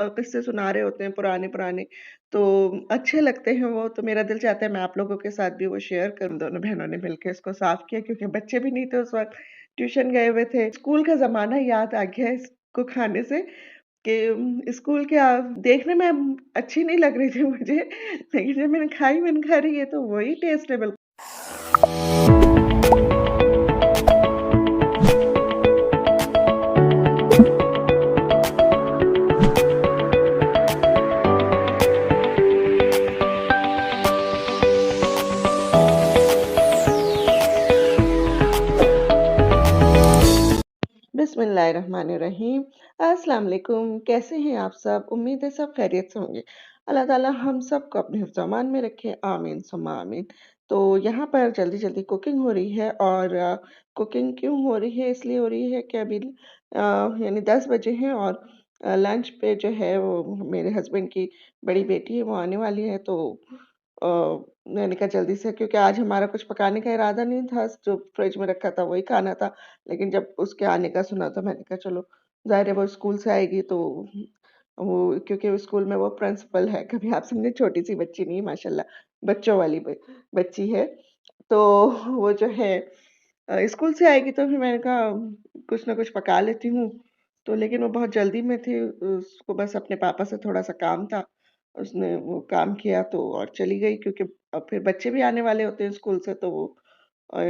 किस्से सुना रहे होते हैं पुराने-पुराने, तो अच्छे लगते हैं वो, तो मेरा दिल चाहता है मैं आप लोगों के साथ भी वो शेयर करूँ। दोनों बहनों ने मिलके इसको साफ किया क्योंकि बच्चे भी नहीं थे उस वक़्त, ट्यूशन गए हुए थे। स्कूल का ज़माना याद आ गया इसको खाने से कि स्कूल के देखने में अच्छी नहीं लग रही थी मुझे, लेकिन जब मैंने कहा अरे ये तो वही टेस्ट है बिल्कुल। बिस्मिल्लाहिर्रहमानिर्रहीम। अस्सलाम वालेकुम, कैसे हैं आप सब? उम्मीद है सब खैरियत से होंगे। अल्लाह ताला हम सबको अपने हिफ्ज़-ओ-अमान में रखे, आमीन सुम्मा आमीन। तो यहाँ पर जल्दी-जल्दी कुकिंग हो रही है और कुकिंग क्यों हो रही है? इसलिए हो रही है कि अभी यानी 10 बजे हैं और लंच पे जो है वो मेरे हस्बैंड की बड़ी बेटी है, वो आने वाली है, तो अ, मैंने कहा जल्दी से, क्योंकि आज हमारा कुछ पकाने का इरादा नहीं था, जो फ्रिज में रखा था वही खाना था। लेकिन जब उसके आने का सुना तो मैंने कहा चलो, ज़ाहिर है वो स्कूल से आएगी तो वो, क्योंकि वो स्कूल में वो प्रिंसिपल है, कभी आप समझे छोटी-सी बच्ची नहीं है माशाल्लाह, बच्चों वाली बच्ची है। तो वो जो है स्कूल से आएगी तो फिर मैंने कहा कुछ ना कुछ पका लेती हूँ। तो लेकिन वो बहुत जल्दी में थी, उसको बस अपने पापा से थोड़ा-सा काम था। उसने वो काम किया तो और चली गई, क्योंकि अब फिर बच्चे भी आने वाले होते हैं स्कूल से, तो वो अ,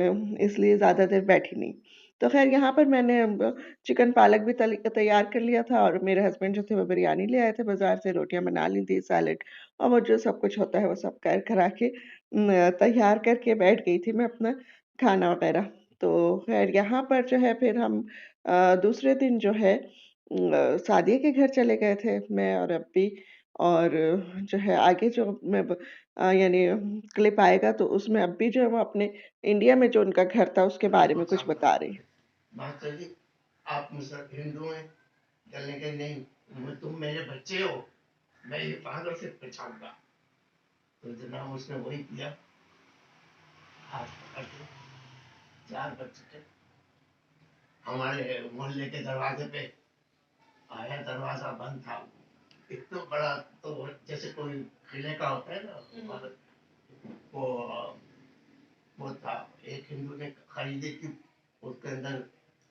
इसलिए ज़्यादा देर बैठी नहीं। तो ख़ैर यहाँ पर मैंने अब चिकन पालक भी तैयार कर लिया था और मेरे हस्बैंड जो थे वो बिरयानी ले आए थे बाज़ार से, रोटियाँ बना ली थी, सैलेड और वो जो सब कुछ होता है वो सब कर करा के तैयार करके बैठ गई थी मैं अपना खाना वग़ैरह। तो ख़ैर यहाँ पर जो है फिर हम दूसरे दिन जो है सादिया के घर चले गए थे, मैं और अब्बी, और जो है आगे जो मैं यानी क्लिप आएगा तो उसमें अब्बी जो है वो अपने इंडिया में जो उनका घर था उसके बारे में बिल्कुल कुछ साफ बता बात रही। है। मास्टर जी, आप मुसल हिंदू हैं? कहने के नहीं, तुम मेरे बच्चे हो, मैं ये पागल से बचाऊंगा। तो जनाब उसने वही किया, हाथ पकड़ के 4 बच्चे थे, हमारे मोहल्ले के दरवाजे पे आया, दरवाजा बंद था। इतना बड़ा, तो जैसे कोई किले का होता है ना, और वो वो था। एक हिंदू ने खरीदी थी, उसके अंदर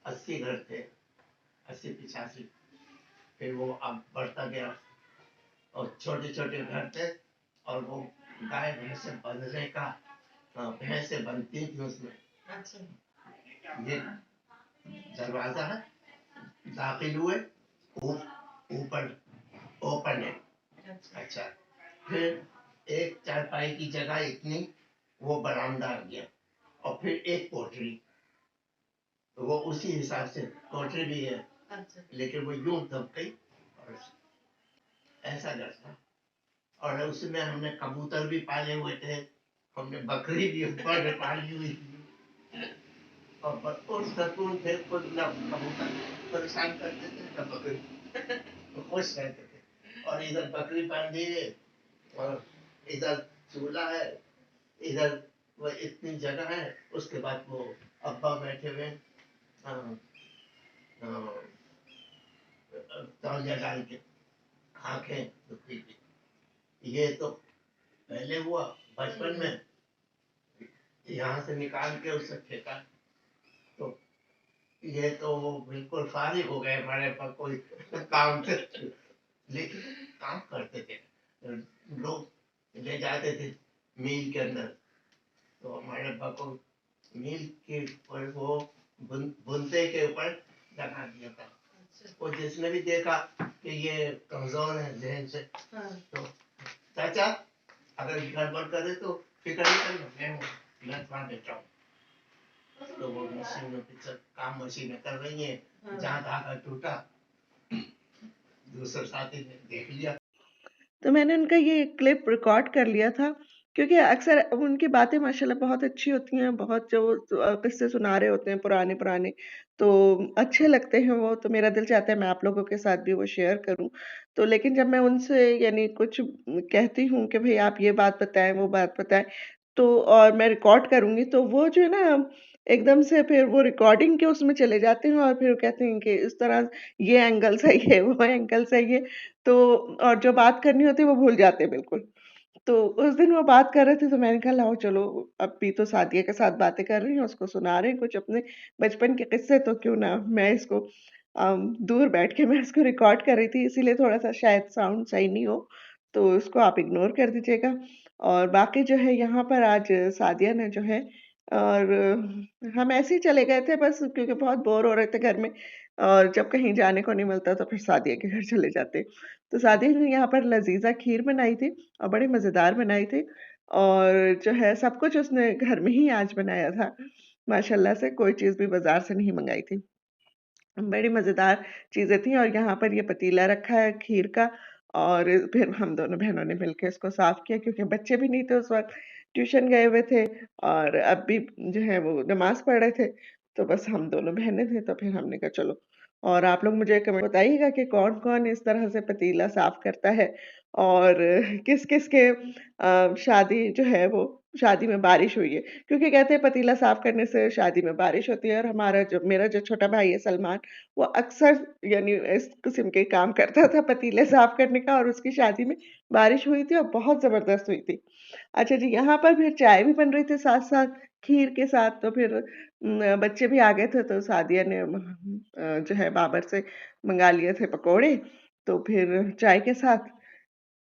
80 घर थे, 80-85। फिर वो अब बढ़ता गया और छोटे छोटे घर थे, और वो गाय भैंसे बंधने का, भैंसे बनती थी उसमें। अच्छा, ये दरवाजा है, दाखिल हुए, ऊपर ओपन है। अच्छा, फिर एक चारपाई की जगह इतनी, वो बरामदा आ गया, और फिर एक कोठरी, तो वो उसी हिसाब से कोठरी भी है। अच्छा, लेकिन वो यूं दब गई, और ऐसा घर था। और उसमें हमने कबूतर भी पाले हुए थे, हमने बकरी भी ऊपर में पाली हुई थी, और शत्रुन थे खुद ना, कबूतर परेशान करते थे ना बकरी, तो खुश रहते थे। और इधर बकरी बांधी है, और इधर चूल्हा है, इधर वो इतनी जगह है। उसके बाद वो अब्बा बैठे हुए, तौलिया डाल के आंखें दुखी थी। ये तो पहले हुआ बचपन में, यहाँ से निकाल के उसे फेंका। तो ये तो वो बिल्कुल फारिग हो गए हमारे पास कोई काम से, लेकिन काम करते थे। लोग ले जाते थे मिल के अंदर, तो हमारे पापा को मिल के ऊपर वो बुनते के ऊपर लगा दिया था। और जिसने भी देखा कि ये कमजोर है जहन से, तो चाचा अगर गड़बड़ करे तो फिक्र नहीं करना, मैं हूँ, मैं तुम्हारा बेटा हूँ। तो वो मशीन में काम मशीनें कर रही हैं। जहाँ धागा टूटा, दूसरे साथी ने देख लिया। तो मैंने उनका ये क्लिप रिकॉर्ड कर लिया था, क्योंकि अक्सर उनकी बातें माशाल्लाह बहुत अच्छी होती हैं, बहुत जो किस्से सुना रहे होते हैं पुराने-पुराने, तो अच्छे लगते हैं वो, तो मेरा दिल चाहता है मैं आप लोगों के साथ भी वो शेयर करूँ। तो लेकिन जब मैं उनसे यानी कुछ कहती हूँ कि भई आप ये बात बताएँ, वो बात बताएँ, तो और मैं रिकॉर्ड करूँगी, तो वो जो है ना एकदम से फिर वो रिकॉर्डिंग के उसमें चले जाते हैं और फिर कहते हैं कि इस तरह ये एंगल सही है, वो एंगल सही है, तो और जो बात करनी होती है वो भूल जाते हैं बिल्कुल। तो उस दिन वो बात कर रहे थे तो मैंने कहा लाओ चलो अभी तो सादिया के साथ बातें कर रही हैं, उसको सुना रहे हैं कुछ अपने बचपन के किस्से, तो क्यों ना मैं इसको दूर बैठ के मैं इसको रिकॉर्ड कर रही थी, इसीलिए थोड़ा-सा शायद साउंड सही नहीं हो, तो इसको आप इग्नोर कर दीजिएगा। और बाकी जो है यहाँ पर आज सादिया ने जो है और हम ऐसे ही चले गए थे बस क्योंकि बहुत बोर हो रहे थे घर में, और जब कहीं जाने को नहीं मिलता तो फिर सादिया के घर चले जाते। तो सादिया ने यहाँ पर लज़ीज़ा खीर बनाई थी और बड़ी मज़ेदार बनाई थी, और जो है सब कुछ उसने घर में ही आज बनाया था। माशाल्लाह से कोई चीज़ भी बाज़ार से नहीं मँगाई थी। बड़ी मज़ेदार चीज़ें थी और यहाँ पर ये पतीला रखा है खीर का, और फिर हम दोनों बहनों ने मिलके इसको साफ़ किया क्योंकि बच्चे भी नहीं थे उस वक़्त, ट्यूशन गए हुए थे और अब भी जो है वो नमाज़ पढ़ रहे थे, तो बस हम दोनों बहनें थे तो फिर हमने कहा चलो। और आप लोग मुझे कमेंट बताइएगा कि कौन-कौन इस तरह से पतीला साफ़ करता है और किस-किस के शादी जो है वो शादी में बारिश हुई है। क्योंकि कहते हैं पतीला साफ़ करने से शादी में बारिश होती है, और मेरा जो छोटा भाई है सलमान, वो अक्सर यानी इस किस्म के काम करता था पतीले साफ़ करने का, और उसकी शादी में बारिश हुई थी और बहुत ज़बरदस्त हुई थी। अच्छा जी, यहाँ पर फिर चाय भी बन रही थी साथ-साथ खीर के साथ, तो फिर बच्चे भी आ गए थे तो सादिया ने जो है बाबर से मँगा लिए थे पकोड़े, तो फिर चाय के साथ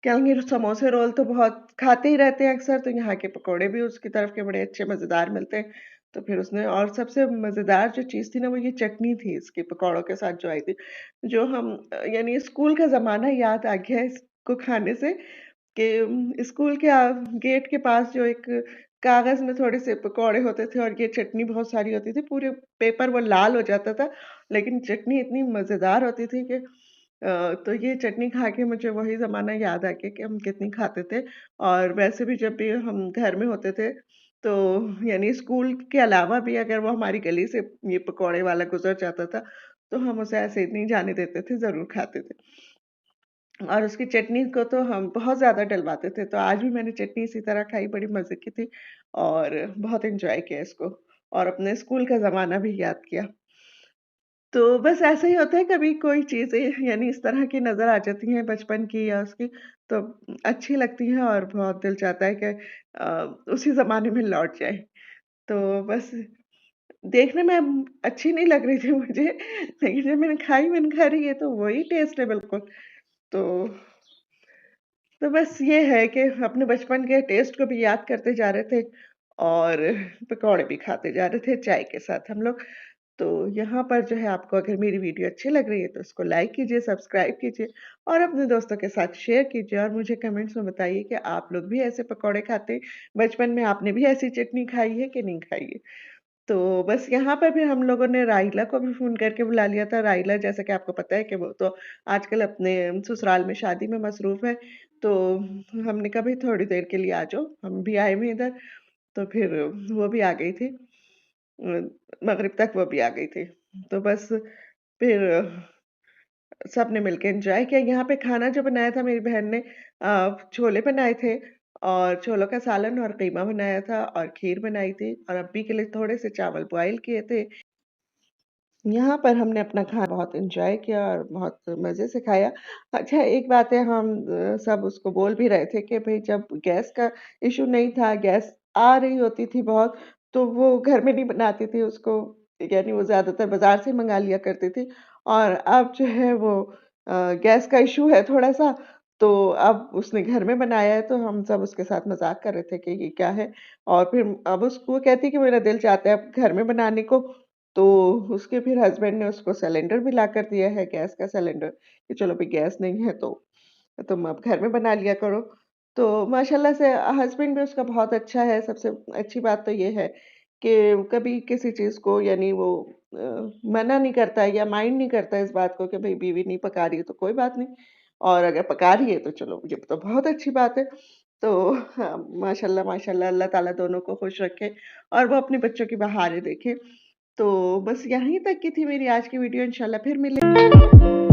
क्या समोसे रोल तो बहुत खाते ही रहते हैं अक्सर, तो यहाँ के पकोड़े भी उसकी तरफ के बड़े अच्छे मज़ेदार मिलते हैं। तो फिर उसने, और सबसे मज़ेदार जो चीज़ थी ना वो ये चटनी थी इसकी पकौड़ों के साथ जो आई थी, जो हम यानी स्कूल का ज़माना याद आ गया है इसको खाने से, कि स्कूल के गेट के पास जो एक कागज़ में थोड़े से पकौड़े होते थे और ये चटनी बहुत सारी होती थी, पूरे पेपर वो लाल हो जाता था, लेकिन चटनी इतनी मज़ेदार होती थी कि तो ये चटनी खा के मुझे वही ज़माना याद आ गया कि हम कितनी खाते थे। और वैसे भी जब भी हम घर में होते थे, तो यानी स्कूल के अलावा भी अगर वो हमारी गली से ये पकौड़े वाला गुज़र जाता था, तो हम उसे ऐसे ही नहीं जाने देते थे, ज़रूर खाते थे। और उसकी चटनी को तो हम बहुत ज़्यादा डलवाते थे, तो आज भी मैंने चटनी इसी तरह खाई, बड़ी मज़े की थी और बहुत एन्जॉय किया इसको, और अपने स्कूल का ज़माना भी याद किया। तो बस ऐसे ही होता है, कभी कोई चीज़ें यानी इस तरह की नज़र आ जाती हैं बचपन की या उसकी, तो अच्छी लगती हैं और बहुत दिल चाहता है कि उसी ज़माने में लौट जाएँ। तो बस देखने में अच्छी नहीं लग रही थी मुझे, लेकिन जब मैंने कहा अरे ये तो वही टेस्ट है बिल्कुल। तो तो बस ये है कि अपने बचपन के टेस्ट को भी याद करते जा रहे थे और पकौड़े भी खाते जा रहे थे चाय के साथ हम लोग। तो यहाँ पर जो है आपको अगर मेरी वीडियो अच्छी लग रही है तो इसको लाइक कीजिए, सब्सक्राइब कीजिए और अपने दोस्तों के साथ शेयर कीजिए, और मुझे कमेंट्स में बताइए कि आप लोग भी ऐसे पकौड़े खाते हैं? बचपन में आपने भी ऐसी चटनी खाई है कि नहीं खाई है? तो बस यहाँ पर फिर हम लोगों ने राइला को भी फ़ोन करके बुला लिया था। राइला जैसा कि आपको पता है कि वो तो आजकल अपने ससुराल में शादी में मसरूफ़ है। तो हमने कहा भई थोड़ी देर के लिए आ जाओ, हम भी आए हुए हैं इधर। तो फिर वो भी आ गई थी। मग़रिब तक वो भी आ गई थी। तो बस फिर सबने मिलके एन्जॉय किया। यहाँ पे खाना जो बनाया था मेरी बहन ने छोले बनाए थे और छोलों का सालन और कीमा बनाया था और खीर बनाई थी, और अब्बी के लिए थोड़े से चावल बॉयल किए थे। यहाँ पर हमने अपना खाना बहुत एन्जॉय किया और बहुत मज़े से खाया। अच्छा, एक बात है, हम सब उसको बोल भी रहे थे कि भई जब गैस का इश्यू नहीं था, गैस आ रही होती थी बहुत, तो वो घर में नहीं बनाती थी उसको, यानी वो ज़्यादातर बाज़ार से मँगा लिया करती थी। और अब जो है वो गैस का इश्यू है थोड़ा-सा, तो अब उसने घर में बनाया है, तो हम सब उसके साथ मज़ाक कर रहे थे कि ये क्या है? और फिर अब उसको वो कहती है कि मेरा दिल चाहता है अब घर में बनाने को, तो उसके फिर हस्बैंड ने उसको सिलेंडर भी लाकर दिया है, गैस का सिलेंडर, कि चलो भई गैस नहीं है तो तुम अब घर में बना लिया करो। तो माशाल्लाह से हस्बैंड भी उसका बहुत अच्छा है, सबसे अच्छी बात तो ये है कि कभी किसी चीज़ को यानी वो मना नहीं करता है या माइंड नहीं करता है इस बात को कि भई बीवी नहीं पका रही है तो कोई बात नहीं, और अगर पका रही है तो चलो ये तो बहुत अच्छी बात है। तो हाँ, माशाल्लाह, माशाल्लाह, अल्लाह ताला दोनों को खुश रखे और वो अपने बच्चों की बहारें देखे। तो बस यहीं तक की थी मेरी आज की वीडियो, इंशाल्लाह फिर मिलेंगे।